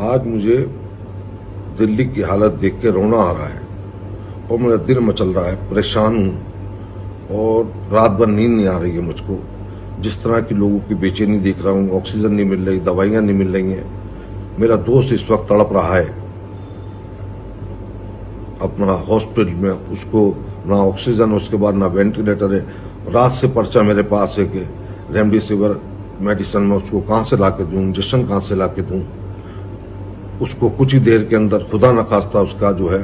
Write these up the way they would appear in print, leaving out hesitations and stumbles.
आज मुझे दिल्ली की हालत देख के रोना आ रहा है और मेरा दिल मचल रहा है, परेशान हूँ और रात भर नींद नहीं आ रही है मुझको। जिस तरह की लोगों की बेचैनी देख रहा हूँ, ऑक्सीजन नहीं मिल रही, दवाइयाँ नहीं मिल रही हैं। मेरा दोस्त इस वक्त तड़प रहा है अपना हॉस्पिटल में, उसको ना ऑक्सीजन, उसके बाद ना वेंटिलेटर है। रात से पर्चा मेरे पास है कि रेमडेसिविर मेडिसिन में उसको कहाँ से ला के दूँ, इंजेक्शन कहाँ से ला के दूँ। उसको कुछ ही देर के अंदर खुदा न खास्ता उसका जो है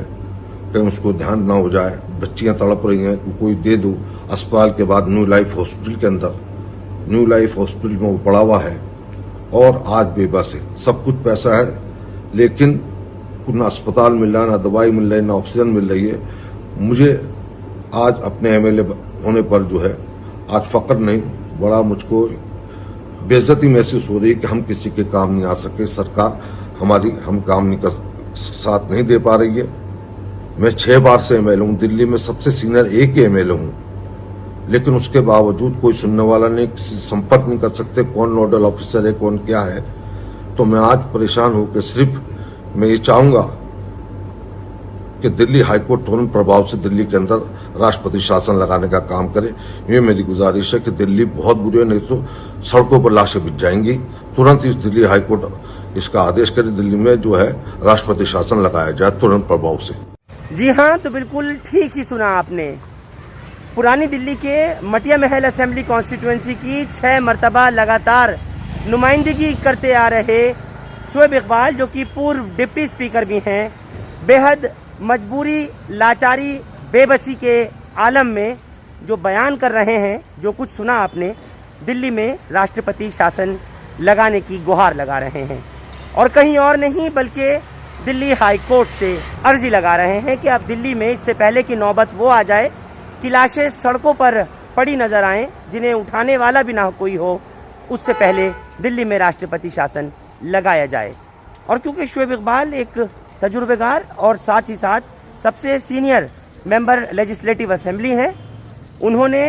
कहीं उसको ध्यान ना हो जाए। बच्चियां तड़प रही हैं कि कोई दे दो। अस्पताल के बाद न्यू लाइफ हॉस्पिटल के अंदर, न्यू लाइफ हॉस्पिटल में वो पड़ा हुआ है और आज बेबस है। सब कुछ पैसा है लेकिन ना अस्पताल मिल रहा है, ना दवाई मिल रही है, ना ऑक्सीजन मिल रही है। मुझे आज अपने एमएलए होने पर जो है आज फक्र नहीं, बड़ा मुझको बेइज्जती महसूस हो रही है कि हम किसी के काम नहीं आ सके। सरकार हमारी हम काम नहीं कर साथ नहीं दे पा रही है। मैं 6 बार से एमएलए हूँ, दिल्ली में सबसे सीनियर एक ही एमएलए हूँ, लेकिन उसके बावजूद कोई सुनने वाला नहीं, किसी संपर्क नहीं कर सकते कौन नोडल ऑफिसर है, कौन क्या है। तो मैं आज परेशान होकर सिर्फ मैं ये चाहूंगा कि दिल्ली हाईकोर्ट तुरंत प्रभाव से दिल्ली के अंदर राष्ट्रपति शासन लगाने का काम करे। ये मेरी गुजारिश है कि दिल्ली बहुत बुरी है, नहीं तो सड़कों पर लाशें बिछ जाएंगी। तुरंत इस दिल्ली हाईकोर्ट इसका आदेश करे, दिल्ली में जो है राष्ट्रपति शासन लगाया जाए तुरंत प्रभाव से। जी हाँ, तो बिल्कुल ठीक ही सुना आपने। पुरानी दिल्ली के मटिया महल असेंबली कॉन्स्टिट्यूएंसी की 6 मरतबा लगातार नुमाइंदगी करते आ रहे शोएब इकबाल, जो कि पूर्व डिप्टी स्पीकर भी हैं, बेहद मजबूरी, लाचारी, बेबसी के आलम में जो बयान कर रहे हैं, जो कुछ सुना आपने, दिल्ली में राष्ट्रपति शासन लगाने की गुहार लगा रहे हैं। और कहीं और नहीं बल्कि दिल्ली हाई कोर्ट से अर्जी लगा रहे हैं कि अब दिल्ली में इससे पहले कि नौबत वो आ जाए कि लाशें सड़कों पर पड़ी नजर आएं, जिन्हें उठाने वाला भी ना कोई हो, उससे पहले दिल्ली में राष्ट्रपति शासन लगाया जाए। और क्योंकि शोएब इकबाल एक तजुर्बेकार और साथ ही साथ सबसे सीनियर मेंबर लेजिस्लेटिव असेंबली हैं, उन्होंने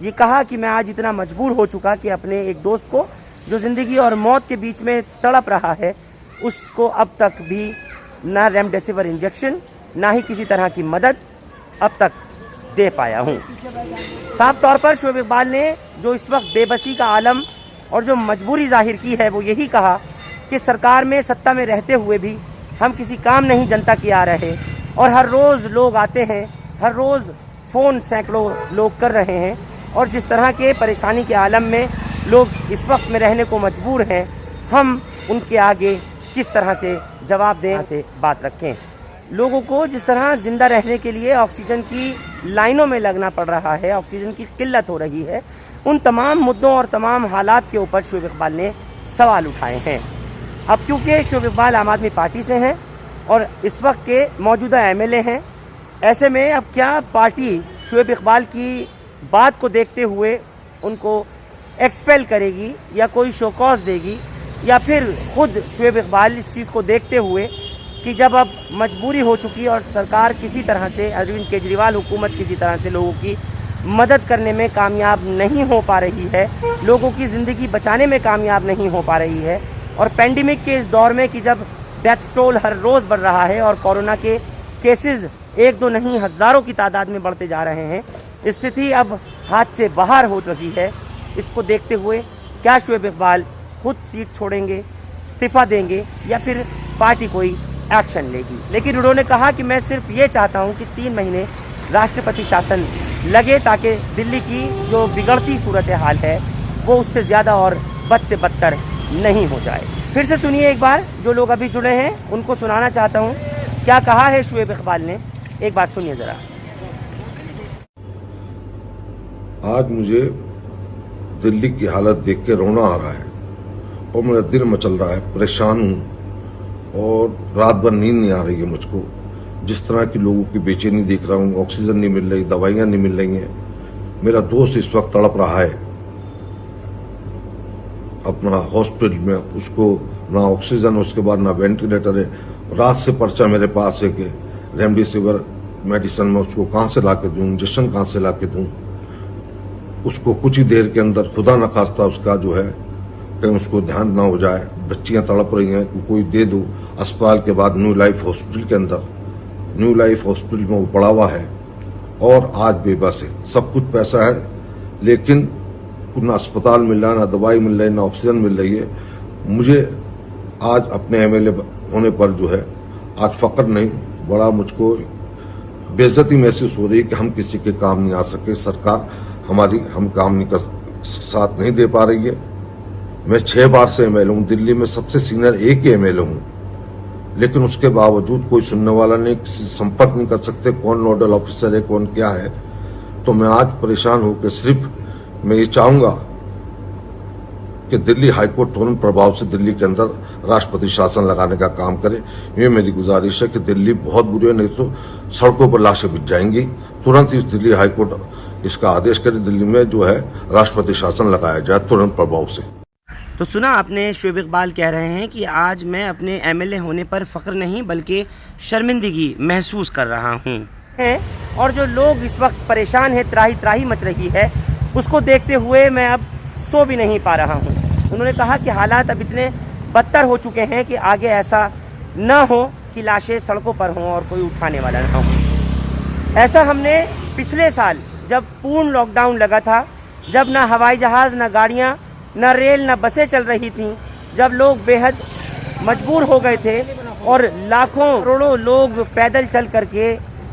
ये कहा कि मैं आज इतना मजबूर हो चुका कि अपने एक दोस्त को जो ज़िंदगी और मौत के बीच में तड़प रहा है, उसको अब तक भी ना रेमडेसिविर इंजेक्शन, ना ही किसी तरह की मदद अब तक दे पाया हूँ। साफ तौर पर शोएब इकबाल ने जो इस वक्त बेबसी का आलम और जो मजबूरी जाहिर की है, वो यही कहा कि सरकार में, सत्ता में रहते हुए भी हम किसी काम नहीं जनता की आ रहे, और हर रोज़ लोग आते हैं, हर रोज़ फ़ोन सैकड़ों लोग कर रहे हैं, और जिस तरह के परेशानी के आलम में लोग इस वक्त में रहने को मजबूर हैं, हम उनके आगे किस तरह से जवाब दें, से बात रखें। लोगों को जिस तरह ज़िंदा रहने के लिए ऑक्सीजन की लाइनों में लगना पड़ रहा है, ऑक्सीजन की किल्लत हो रही है, उन तमाम मुद्दों और तमाम हालात के ऊपर शोएब इकबाल ने सवाल उठाए हैं। अब क्योंकि शोएब इकबाल आम आदमी पार्टी से हैं और इस वक्त के मौजूदा एमएलए हैं, ऐसे में अब क्या पार्टी शोएब इकबाल की बात को देखते हुए उनको एक्सपेल करेगी या कोई शोकॉज देगी, या फिर खुद शोएब इकबाल इस चीज़ को देखते हुए कि जब अब मजबूरी हो चुकी और सरकार किसी तरह से, अरविंद केजरीवाल हुकूमत किसी तरह से लोगों की मदद करने में कामयाब नहीं हो पा रही है, लोगों की ज़िंदगी बचाने में कामयाब नहीं हो पा रही है, और पेंडेमिक के इस दौर में कि जब डेथ टोल हर रोज़ बढ़ रहा है और कोरोना के केसेस 1-2 नहीं हज़ारों की तादाद में बढ़ते जा रहे हैं, स्थिति अब हाथ से बाहर हो रही है। इसको देखते हुए क्या शोएब इकबाल खुद सीट छोड़ेंगे, इस्तीफ़ा देंगे, या फिर पार्टी कोई एक्शन लेगी? लेकिन उन्होंने कहा कि मैं सिर्फ ये चाहता हूँ कि 3 महीने राष्ट्रपति शासन लगे, ताकि दिल्ली की जो बिगड़ती सूरत हाल है वो उससे ज़्यादा और बद से बदतर नहीं हो जाए। फिर से सुनिए एक बार, जो लोग अभी जुड़े हैं उनको सुनाना चाहता हूँ क्या कहा है शोएब इकबाल ने, एक बार सुनिए ज़रा। आज मुझे दिल्ली की हालत देख के रोना आ रहा है और मेरा दिल मचल रहा है, परेशान हूँ और रात भर नींद नहीं आ रही है मुझको। जिस तरह की लोगों की बेचैनी देख रहा हूँ, ऑक्सीजन नहीं मिल रही, दवाइयाँ नहीं मिल रही हैं। मेरा दोस्त इस वक्त तड़प रहा है अपना हॉस्पिटल में, उसको ना ऑक्सीजन, उसके बाद ना वेंटिलेटर है। रात से पर्चा मेरे पास है कि रेमडेसिविर मेडिसिन में उसको कहाँ से ला के दूँ, इंजेक्शन कहाँ से ला के दूँ। उसको कुछ ही देर के अंदर खुदा न खास्ता उसका जो है कहीं उसको ध्यान ना हो जाए। बच्चियां तड़प रही हैं कि कोई दे दो। अस्पताल के बाद न्यू लाइफ हॉस्पिटल के अंदर, न्यू लाइफ हॉस्पिटल में वो पड़ा हुआ है और आज बेबस है। सब कुछ पैसा है लेकिन ना अस्पताल मिल रहा है, ना दवाई मिल रही है, ना ऑक्सीजन मिल रही है। मुझे आज अपने एमएलए होने पर जो है आज फक्र नहीं, बड़ा मुझको बेइज्जती महसूस हो रही है कि हम किसी के काम नहीं आ सके। सरकार हमारी हम काम नहीं कर साथ नहीं दे पा रही है। मैं 6 बार से एमएलए हूँ, दिल्ली में सबसे सीनियर एक ही एमएलए हूँ, लेकिन उसके बावजूद कोई सुनने वाला नहीं, किसी से संपर्क नहीं कर सकते, कौन नोडल ऑफिसर है, कौन क्या है। तो मैं आज परेशान होकर सिर्फ मैं ये चाहूंगा कि दिल्ली हाईकोर्ट तुरंत प्रभाव से दिल्ली के अंदर राष्ट्रपति शासन लगाने का काम करे। ये मेरी गुजारिश है कि दिल्ली बहुत बुरी है, नहीं तो सड़कों पर लाशें बिछ जाएंगी। तुरंत इस दिल्ली हाईकोर्ट इसका आदेश करे, दिल्ली में जो है राष्ट्रपति शासन लगाया जाए तुरंत प्रभाव से। तो सुना आपने, शोएब इकबाल कह रहे हैं कि आज मैं अपने एमएलए होने पर फख्र नहीं बल्कि शर्मिंदगी महसूस कर रहा हूँ। और जो लोग इस वक्त परेशान है, त्राही त्राही मच रही है, उसको देखते हुए मैं अब सो भी नहीं पा रहा हूँ। उन्होंने कहा कि हालात अब इतने बदतर हो चुके हैं कि आगे ऐसा न हो कि लाशें सड़कों पर हों और कोई उठाने वाला ना हो। ऐसा हमने पिछले साल जब पूर्ण लॉकडाउन लगा था, जब ना हवाई जहाज़, ना गाड़ियाँ, ना रेल, ना बसें चल रही थीं, जब लोग बेहद मजबूर हो गए थे और लाखों करोड़ों लोग पैदल चल करके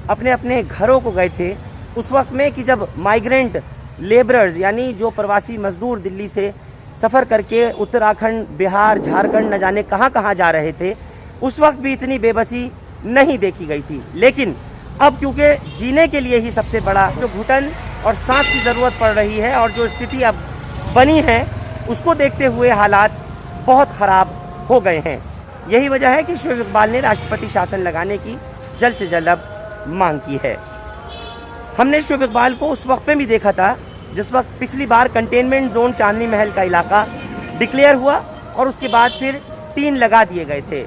अपने अपने घरों को गए थे, उस वक्त में कि जब माइग्रेंट लेबरर्स यानी जो प्रवासी मजदूर दिल्ली से सफ़र करके उत्तराखंड, बिहार, झारखंड न जाने कहाँ कहाँ जा रहे थे, उस वक्त भी इतनी बेबसी नहीं देखी गई थी। लेकिन अब क्योंकि जीने के लिए ही सबसे बड़ा जो घुटन और सांस की ज़रूरत पड़ रही है और जो स्थिति अब बनी है, उसको देखते हुए हालात बहुत ख़राब हो गए हैं। यही वजह है कि शोएब इकबाल ने राष्ट्रपति शासन लगाने की जल्द से जल्द अब मांग की है। हमने शोएब इकबाल को उस वक्त में भी देखा था जिस वक्त पिछली बार कंटेनमेंट जोन चांदनी महल का इलाका डिक्लेयर हुआ और उसके बाद फिर 3 लगा दिए गए थे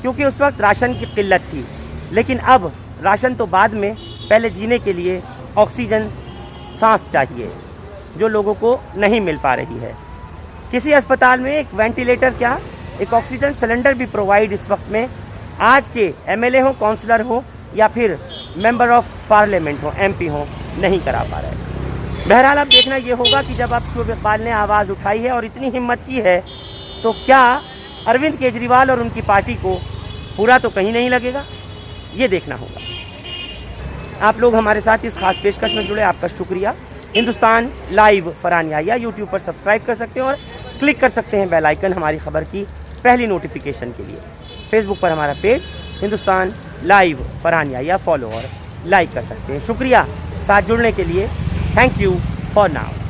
क्योंकि उस वक्त राशन की किल्लत थी। लेकिन अब राशन तो बाद में, पहले जीने के लिए ऑक्सीजन सांस चाहिए जो लोगों को नहीं मिल पा रही है। किसी अस्पताल में एक वेंटिलेटर क्या, एक ऑक्सीजन सिलेंडर भी प्रोवाइड इस वक्त में आज के एमएलए हो, काउंसलर हो या फिर मेंबर ऑफ पार्लियामेंट हो, एमपी हो, नहीं करा पा रहे। बहरहाल अब देखना ये होगा कि जब अब शोएब इकबाल ने आवाज़ उठाई है और इतनी हिम्मत की है, तो क्या अरविंद केजरीवाल और उनकी पार्टी को पूरा तो कहीं नहीं लगेगा, ये देखना होगा। आप लोग हमारे साथ इस खास पेशकश में जुड़े, आपका शुक्रिया। हिंदुस्तान लाइव फरहान याहिया यूट्यूब पर सब्सक्राइब कर सकते हैं और क्लिक कर सकते हैं बेल आइकन हमारी खबर की पहली नोटिफिकेशन के लिए। फेसबुक पर हमारा page Hindustan live Farhan Yahiya follow और लाइक कर सकते हैं। शुक्रिया साथ जुड़ने के लिए। Thank you for now.